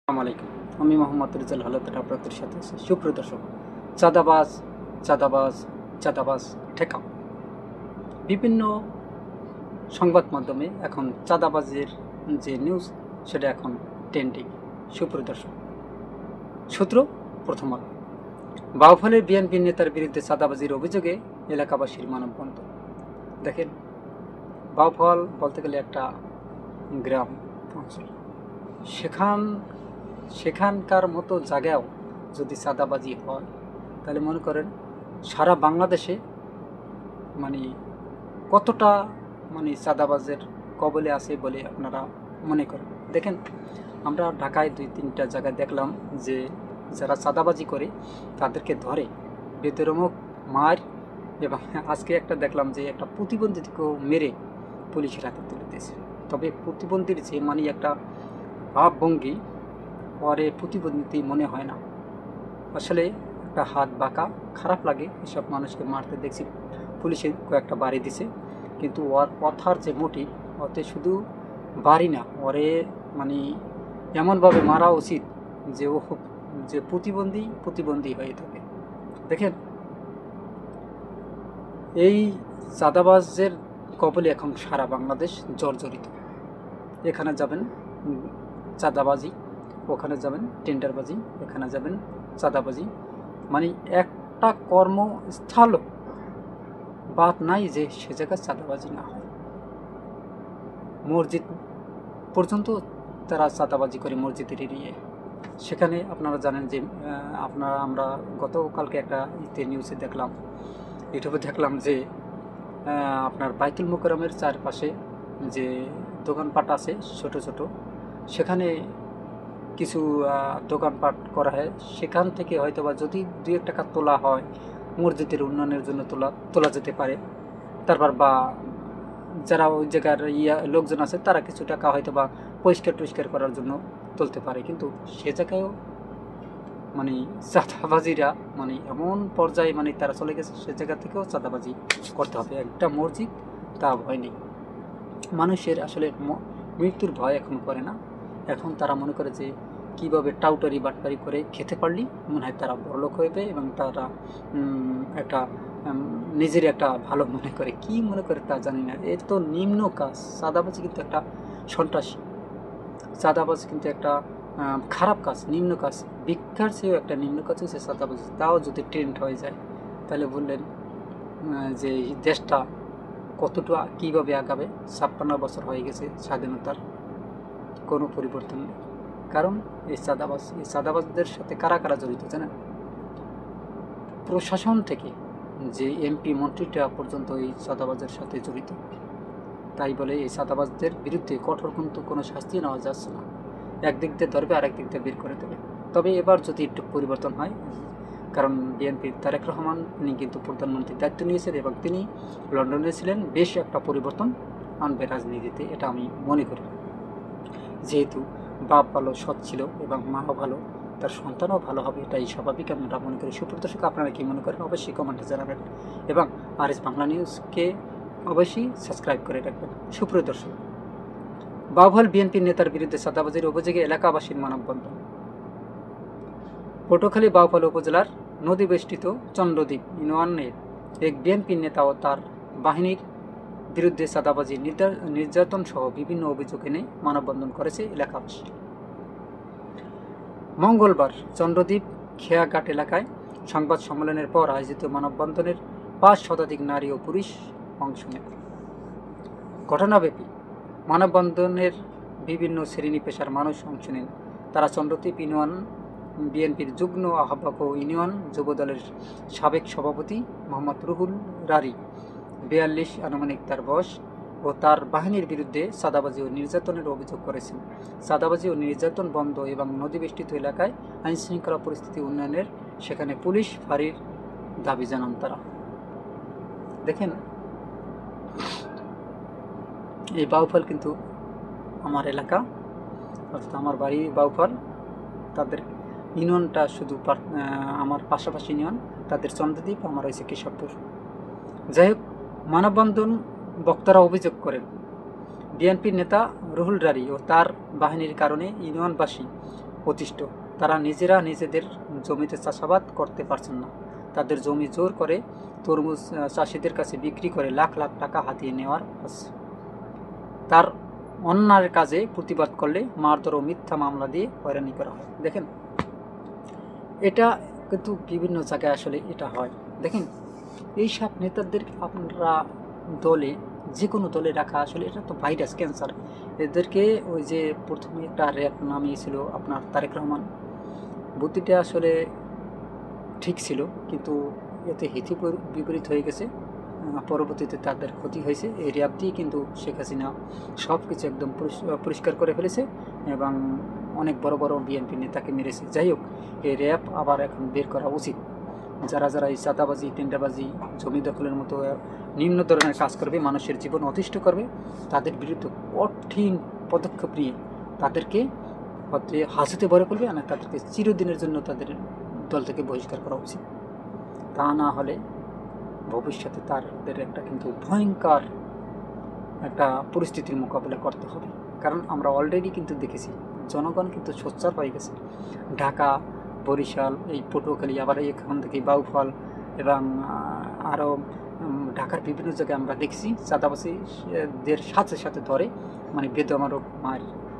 আসসালামু আলাইকুম। আমি মোহাম্মদ রেজাল হালদার আপনাদের সাথে আছি। সুপ্রিয় দর্শক, চাঁদাবাজ চাঁদাবাজ চাঁদাবাজ ঠেকাও। বিভিন্ন সংবাদ মাধ্যমে এখন চাঁদাবাজের যে নিউজ সেটা এখন ট্রেন্ডিং। সুপ্রিয় দর্শক, সূত্র প্রথম আলো। বাউফলের বিএনপি নেতার বিরুদ্ধে চাঁদাবাজির অভিযোগে এলাকাবাসীর মানববন্ধন। দেখেন, বাউফল বলতে গেলে একটা গ্রাম অঞ্চল। সেখানকার মতো জায়গায়ও যদি চাঁদাবাজি হয়, তাহলে মনে করেন সারা বাংলাদেশে মানে কতটা চাঁদাবাজের কবলে আছে বলে আপনারা মনে করেন। দেখেন, আমরা ঢাকায় 2-3টা জায়গায় দেখলাম যে যারা চাঁদাবাজি করে তাদেরকে ধরে বেদরমক মার, এবং আজকে একটা দেখলাম যে একটা প্রতিবন্ধীকেও মেরে পুলিশের হাতে তুলে দিয়েছে। তবে প্রতিবন্ধীর যে একটা ভাবভঙ্গি, পরে প্রতিবন্ধী মনে হয় না। আসলে একটা হাত বাঁকা, খারাপ লাগে এসব মানুষকে মারতে। দেখছি পুলিশে কয়েকটা বাড়ি দিছে, কিন্তু ওর কথার যে মোটিভ, ওতে শুধু বাড়ি না, ওরে এমনভাবে মারা উচিত যে ও যে প্রতিবন্ধী হয়ে থাকে। দেখেন, এই চাঁদাবাজের কবলে এখন সারা বাংলাদেশ জর্জরিত। এখানে যাবেন চাঁদাবাজি, ওখানে যাবেন টেন্ডারবাজি, এখানে যাবেন চাঁদাবাজি। একটা কর্মস্থল বাদ নাই যে সে জায়গায় চাঁদাবাজি না হয়। মসজিদ পর্যন্ত তারা চাঁদাবাজি করে, মসজিদের এরিয়ে। সেখানে আপনারা জানেন যে আমরা গতকালকে একটা নিউজে দেখলাম, ইউটিউবে দেখলাম যে আপনার বাইতুল মোকাররমের চারপাশে যে দোকানপাট আছে ছোট ছোট, সেখানে কিছু দোকানপাট করা হয়। সেখান থেকে হয়তো বা যদি 2-1 টাকা তোলা হয়, মসজিদের উন্নয়নের জন্য তোলা যেতে পারে। তারপর বা যারা ওই জায়গার লোকজন আছে তারা কিছু টাকা হয়তো বা পরিষ্কার করার জন্য তুলতে পারে। কিন্তু সে জায়গায়ও চাঁদাবাজিরা এমন পর্যায়ে তারা চলে গেছে, সে জায়গা থেকেও চাঁদাবাজি করতে হবে। একটা মসজিদ তা ভয় নেই। মানুষের আসলে মৃত্যুর ভয় এখন করে না। এখন তারা মনে করে যে কীভাবে টাউটারি বাটপারি করে খেতে পারলেই মনে হয় তারা বড়লোক হইবে, এবং তারা একটা নিজের একটা ভালো মনে করে। কি মনে করে তা জানি না। এর তো নিম্ন কাজ। চাঁদাবাজি কিন্তু একটা সন্ত্রাসী, চাঁদাবাজ কিন্তু একটা খারাপ কাজ, নিম্ন কাজ। ভিক্ষার চেয়েও একটা নিম্ন কাজ হচ্ছে চাঁদাবাজি। তাও যদি ট্রেন্ড হয়ে যায়, তাহলে বললেন যে দেশটা কতটা কীভাবে আগাবে। 56 বছর হয়ে গেছে স্বাধীনতার, কোনো পরিবর্তন নেই। কারণ এই চাঁদাবাজদের সাথে কারা কারা জড়িত জানেন? প্রশাসন থেকে যে এমপি মন্ত্রীটা পর্যন্ত এই চাঁদাবাজের সাথে জড়িত। তাই বলে এই চাঁদাবাজদের বিরুদ্ধে কঠোর কিন্তু কোনো শাস্তি নেওয়া যাচ্ছে না। একদিক দিয়ে ধরবে, আরেক দিক দিয়ে বের করে দেবে। তবে এবার যদি একটু পরিবর্তন হয়, কারণ বিএনপির তারেক রহমান তিনি কিন্তু প্রধানমন্ত্রীর দায়িত্ব নিয়েছেন এবং তিনি লন্ডনে ছিলেন, বেশ একটা পরিবর্তন আনবে রাজনীতিতে, এটা আমি মনে করি। যেহেতু বাপ ভালো, সৎ ছিল এবং মাও ভালো, তার সন্তানও ভালো হবে, এটাই স্বাভাবিক আমরা মনে করি। সুপ্রিয় দর্শক, আপনারা কি মনে করেন অবশ্যই কমেন্টে জানাবেন, এবং আরএস বাংলা নিউজকে অবশ্যই সাবস্ক্রাইব করে রাখবেন। সুপ্রিয় দর্শক, বাউফল বিএনপির নেতার বিরুদ্ধে চাঁদাবাজির অভিযোগে এলাকাবাসীর মানববন্ধন। পটুয়াখালী বাউফল উপজেলার নদীবেষ্টিত চন্দ্রদ্বীপ ইউনিয়নের এক বিএনপি নেতা ও তার বাহিনীর বিরুদ্ধে চাঁদাবাজি, নির্যাতন সহ বিভিন্ন অভিযোগ এনে মানববন্ধন করেছে এলাকাবাসী। মঙ্গলবার চন্দ্রদ্বীপ খেয়াঘাট এলাকায় সংবাদ সম্মেলনের পর আয়োজিত মানববন্ধনের 5 শতাধিক নারী ও পুরুষ অংশ নেয়। ঘটনাব্যাপী মানববন্ধনের বিভিন্ন শ্রেণী পেশার মানুষ অংশ নেন। তারা চন্দ্রদ্বীপ ইউনিয়ন বিএনপির যুগ্ম আহ্বায়ক ও ইউনিয়ন যুবদলের সাবেক সভাপতি মোহাম্মদ রুহুল রারি, 42 আনুমানিক তার বয়স, ও তার বাহিনীর বিরুদ্ধে চাঁদাবাজি ও নির্যাতনের অভিযোগ করেছেন। চাঁদাবাজি ও নির্যাতন বন্ধ এবং নদীবেষ্টিত এলাকায় আইনশৃঙ্খলা পরিস্থিতি উন্নয়নের সেখানে পুলিশ ফাঁড়ির দাবি জানান তারা। দেখেন, এই বাউফল কিন্তু আমার এলাকা, অর্থাৎ আমার বাড়ি বাউফল। তাদের ইউনিয়নটা শুধু আমার পাশাপাশি ইউনিয়ন, তাদের চন্দ্রদ্বীপ, আমার হয়েছে কেশবপুর। যাই হোক, মানববন্ধন বক্তারা অভিযোগ করেন বিএনপির নেতা রুহুল রারি ও তার বাহিনীর কারণে ইউনিয়নবাসী অতিষ্ঠ। তারা নিজেরা নিজেদের জমিতে চাষাবাদ করতে পারছেন না। তাদের জমি জোর করে তরমুজ চাষিদের কাছে বিক্রি করে লাখ লাখ টাকা হাতিয়ে নেওয়ার আছে। তার অন্যায়ের কাজে প্রতিবাদ করলে মারধর ও মিথ্যা মামলা দিয়ে হয়রানি করা হয়। দেখেন, এটা কিন্তু বিভিন্ন জায়গায় আসলে এটা হয়। দেখেন, এইসব নেতাদের আপনারা দলে, যে কোনো দলে রাখা আসলে এটা তো ভাইরাস, ক্যান্সার। এদেরকে ওই যে প্রথমে একটা র্যাপ নামিয়েছিল আপনার তারেক রহমান, বুদ্ধিটা আসলে ঠিক ছিল, কিন্তু এতে হিতে বিপরীত হয়ে গেছে। পরবর্তীতে তাদের ক্ষতি হয়েছে। এই র্যাপ দিয়ে কিন্তু শেখ হাসিনা সব কিছু একদম পরিষ্কার করে ফেলেছে এবং অনেক বড় বড় বিএনপি নেতাকে মেরেছে। যাই হোক, এই র্যাপ আবার এখন বের করা উচিত। যারা যারা এই চাঁদাবাজি, টেন্ডারবাজি, জমি দখলের মতো নিম্ন ধরনের কাজ করবে, মানুষের জীবন অতিষ্ঠ করবে, তাদের বিরুদ্ধে কঠিন পদক্ষেপ নিয়ে তাদেরকে হাজতে ভরে ফেলবে, আর তাদেরকে চিরদিনের জন্য তাদের দল থেকে বহিষ্কার করা উচিত। তা না হলে ভবিষ্যতে তাদের একটা কিন্তু ভয়ঙ্কর একটা পরিস্থিতির মোকাবিলা করতে হবে। কারণ আমরা অলরেডি কিন্তু দেখেছি জনগণ কিন্তু সোচ্চার হয়ে গেছে। ঢাকা, বরিশাল, এই পটুয়াখালী, আবার এখান থেকে বাউফল এবং আরও ঢাকার বিভিন্ন জায়গায় আমরা দেখছি চাঁদাবাসীদের সাথে সাথে ধরে মানে বেদমারক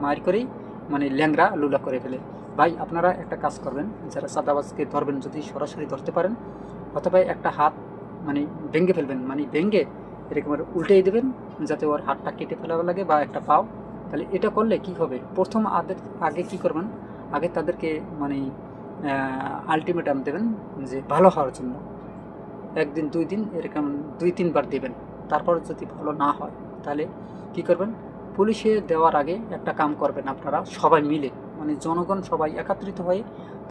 মার করেই মানে ল্যাংরা লুলা করে ফেলে। ভাই, আপনারা একটা কাজ করবেন, যারা চাঁদাবাজকে ধরবেন যদি সরাসরি ধরতে পারেন, অথবা একটা হাত মানে ভেঙে ফেলবেন, মানে ভেঙে এরকম উল্টেই দেবেন যাতে ওর হাতটা কেটে ফেলা লাগে, বা একটা পাও। তাহলে এটা করলে কি হবে, প্রথম আগে কি করবেন, আগে তাদেরকে মানে আলটিমেটাম দেবেন যে ভালো হওয়ার জন্য, একদিন 2 দিন এরকম 2-3 বার দেবেন। তারপর যদি ভালো না হয় তাহলে কি করবেন, পুলিশে দেওয়ার আগে একটা কাম করবেন আপনারা সবাই মিলে, মানে জনগণ সবাই একত্রিত হয়ে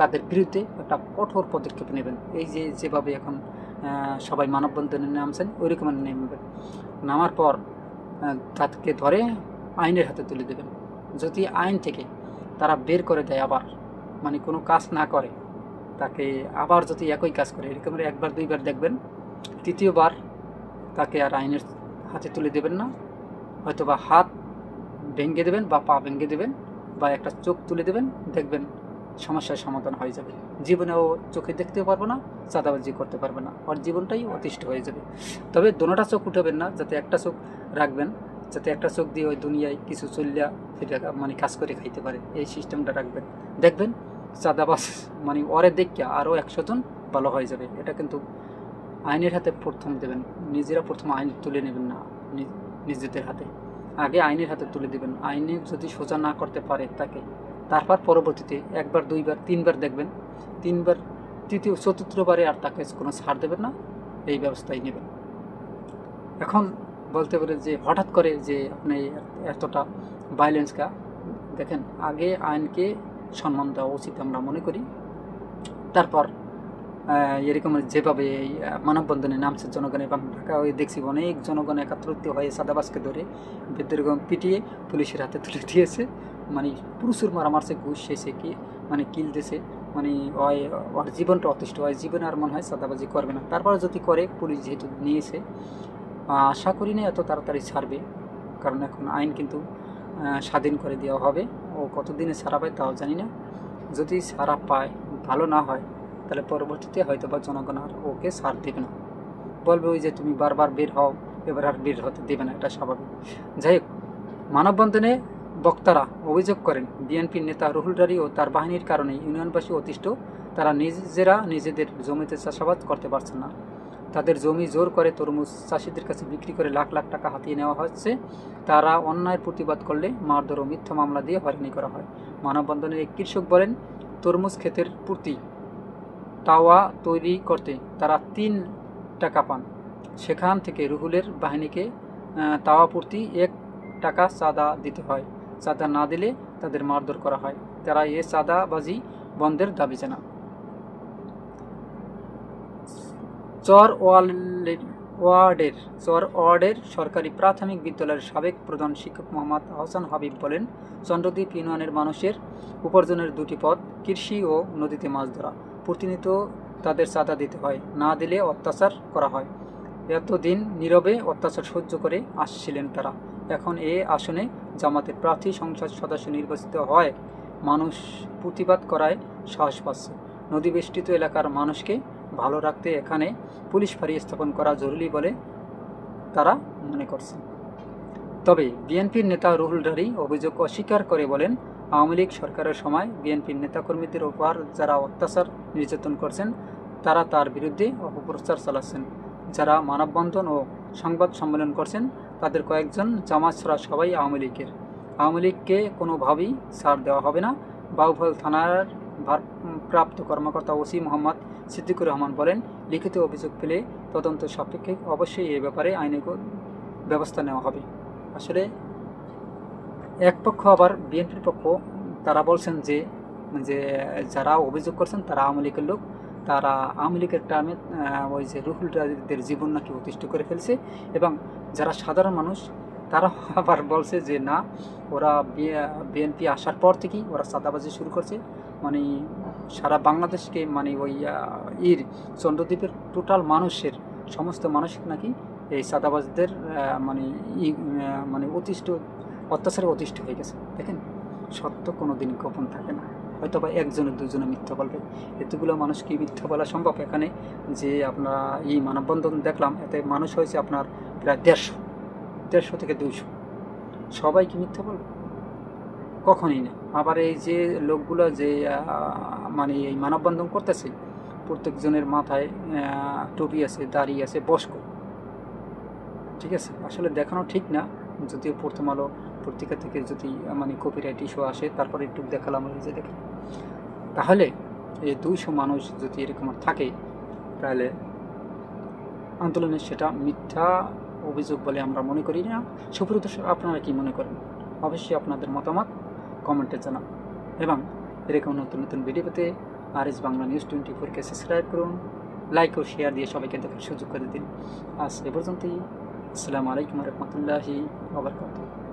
তাদের বিরুদ্ধে একটা কঠোর পদক্ষেপ নেবেন। এই যে যেভাবে এখন সবাই মানববন্ধনে নামছেন, ওই রকম নেমবেন। নামার পর তাদেরকে ধরে আইনের হাতে তুলে দেবেন। যদি আইন থেকে তারা বের করে দেয় আবার, মানে কোনো কাজ না করে, তাকে আবার যদি একই কাজ করে, এরকম 1-2 বার দেখবেন, তৃতীয়বার তাকে আর আইনের হাতে তুলে দেবেন না। হয়তো বা হাত ভেঙে দেবেন, বা পা ভেঙে দেবেন, বা একটা চোখ তুলে দেবেন, দেখবেন সমস্যার সমাধান হয়ে যাবে। জীবনেও চোখে দেখতেও পারবো না, চাঁদাবাজি করতে পারবে না, ওর জীবনটাই অতিষ্ঠ হয়ে যাবে। তবে দোনোটা চোখ উঠাবেন না, যাতে একটা চোখ রাখবেন, যাতে একটা চোখ দিয়ে ওই দুনিয়ায় কিছু চলিয়া ফিরে মানে কাজ করে খাইতে পারে, এই সিস্টেমটা রাখবেন। দেখবেন চাঁদাবাজ মানে ওরে দেখিয়া আরও 100 জন ভালো হয়ে যাবে। এটা কিন্তু আইনের হাতে প্রথম দেবেন, নিজেরা প্রথম আইন তুলে নেবেন না নিজেদের হাতে, আগে আইনের হাতে তুলে দেবেন। আইনে যদি সোজা না করতে পারে তাকে, তারপর পরবর্তীতে 1-2 বার 3 বার দেখবেন, 3 বার, তৃতীয় চতুর্থবারে আর তাকে কোনো ছাড় দেবেন না, এই ব্যবস্থাই নেবেন। এখন বলতে পারে যে হঠাৎ করে যে আপনি এতটা ভায়োলেন্সটা, দেখেন আগে আইনকে সম্মান দেওয়া উচিত আমরা মনে করি। তারপর এরকম যেভাবে এই মানববন্ধনে নামছে জনগণ, এবং ঢাকা হয়ে দেখছি অনেক জনগণ একত্রিত হয়ে চাঁদাবাজকে ধরে বেদরগম পিটিয়ে পুলিশের হাতে তুলে দিয়েছে। মানে প্রচুর মারা মারছে, ঘুষ শেষে কি মানে কিল দিয়েছে, মানে ওর জীবনটা অতিষ্ঠ হয়, জীবনে আর মনে হয় চাঁদাবাজি করবে না। তারপরে যদি করে, পুলিশ যেহেতু নিয়েছে, আশা করি না এত তাড়াতাড়ি ছাড়বে, কারণ এখন আইন কিন্তু স্বাধীন করে দেওয়া হবে। ও কতদিনে ছাড়া পায় তাও জানি না। যদি ছাড়া পায়, ভালো না হয়, তাহলে পরবর্তীতে হয়তো বা জনগণ আর ওকে ছাড় দেবে না, বলবে ওই যে তুমি বারবার বের হও, এবার আর বের হতে দেবে না, এটা স্বাভাবিক। যাই হোক, মানববন্ধনে বক্তারা অভিযোগ করেন বিএনপির নেতা রুহুল রারি ও তার বাহিনীর কারণে ইউনিয়নবাসী অতিষ্ঠ। তারা নিজেরা নিজেদের জমিতে চাষাবাদ করতে পারছেন না। তাদের জমি জোর করে তরমুজ চাষিদের কাছে বিক্রি করে লাখ লাখ টাকা হাতিয়ে নেওয়া হচ্ছে। তারা অন্যায়ের প্রতিবাদ করলে মারধর ও মিথ্যা মামলা দিয়ে হয়রানি করা হয়। মানববন্ধনে এক কৃষক বলেন, তরমুজ ক্ষেতের প্রতি তাওয়া তৈরি করতে তারা 3 টাকা পান। সেখান থেকে রুহুলের বাহিনীকে তাওয়া প্রতি 1 টাকা চাঁদা দিতে হয়। চাঁদা না দিলে তাদের মারধর করা হয়। তারা এ চাঁদাবাজি বন্ধের দাবি জানান। চর ওয়ার্ডের সরকারি প্রাথমিক বিদ্যালয়ের সাবেক প্রধান শিক্ষক মোহাম্মদ আহসান হাবিব বলেন, চন্দ্রদ্বীপ ইউনিয়নের মানুষের উপার্জনের 2টি পথ, কৃষি ও নদীতে মাছ ধরা। প্রতিনিয়ত তাদের চাঁদা দিতে হয়, না দিলে অত্যাচার করা হয়। এতদিন নীরবে অত্যাচার সহ্য করে আসছিলেন তারা। এখন এ আসনে জামাতের প্রার্থী সংসদ সদস্য নির্বাচিত হয় মানুষ প্রতিবাদ করায় সাহস পাচ্ছে। নদীবেষ্টিত এলাকার মানুষকে ভালো রাখতে এখানে পুলিশ ফাঁড়ি স্থাপন করা জরুরি বলে তারা মনে করছে। তবে বিএনপির নেতা রুহুল ঢারি অভিযোগ অস্বীকার করে বলেন, আওয়ামী লীগ সরকারের সময় বিএনপির নেতাকর্মীদের উপর যারা অত্যাচার নির্যাতন করছেন তারা তার বিরুদ্ধে অপপ্রচার চালাচ্ছেন। যারা মানববন্ধন ও সংবাদ সম্মেলন করছেন তাদের কয়েকজন জামাত ছাড়া সবাই আওয়ামী লীগের। আওয়ামী লীগকে কোনোভাবেই ছাড় দেওয়া হবে না। বাউফল থানার ভারপ্রাপ্ত কর্মকর্তা ওসি মোহাম্মদ সিদ্দিকুর রহমান বলেন, লিখিত অভিযোগ পেলে তদন্ত সাপেক্ষে অবশ্যই এ ব্যাপারে আইনগত ব্যবস্থা নেওয়া হবে। আসলে এক পক্ষ আবার বিএনপির পক্ষ তারা বলছেন যে যে যারা অভিযোগ করছেন তারা আওয়ামী লীগের লোক, তারা আওয়ামী লীগের টার্মে ওই যে রুহুল ঢারিদের জীবন নাকি অতিষ্ঠ করে ফেলছে। এবং যারা সাধারণ মানুষ তারা আবার বলছে যে না, ওরা বিএনপি আসার পর থেকেই ওরা চাঁদাবাজি শুরু করছে। মানে সারা বাংলাদেশকে মানে ওই চন্দ্রদ্বীপের টোটাল মানুষের সমস্ত মানুষ নাকি এই চাঁদাবাজদের মানে মানে অত্যাচারে অতিষ্ঠ হয়ে গেছে। দেখেন, সত্য কোনো দিন গোপন থাকে না। হয়তো বা একজনে দুজনে মিথ্যা বলবে, এতগুলো মানুষ কি মিথ্যা বলা সম্ভব? এখানে যে আপনার এই মানববন্ধন দেখলাম, এতে মানুষ হয়েছে আপনার প্রায় 150 থেকে 200। সবাই কি মিথ্যা বলবে? কখনই না। আবার এই যে লোকগুলো যে মানে এই মানববন্ধন করতেছে, প্রত্যেকজনের মাথায় টুপি আছে, দাড়ি আছে, বয়স্ক। ঠিক আছে, আসলে দেখানো ঠিক না। যদিও প্রথম আলো পত্রিকা থেকে যদি মানে কপিরাইট ইস্যু আসে তারপরে একটু দেখালাম, যে দেখি। তাহলে এই 200 মানুষ যদি এরকম থাকে তাহলে আন্দোলনের সেটা মিথ্যা অভিযোগ বলে আমরা মনে করি না। সুপ্রিয় দর্শক, আপনারা কি মনে করেন? অবশ্যই আপনাদের মতামত কমেন্টে জানান। এবং এরকম নতুন নতুন ভিডিও পেতে আরএস বাংলা নিউজ 24কে সাবস্ক্রাইব করুন, লাইক ও শেয়ার দিয়ে সবাইকে দেখার সুযোগ করে দিন। আজ এ পর্যন্তই। আসসালামু আলাইকুম রহমতুল্লাহি ওয়া বারাকাতুহু।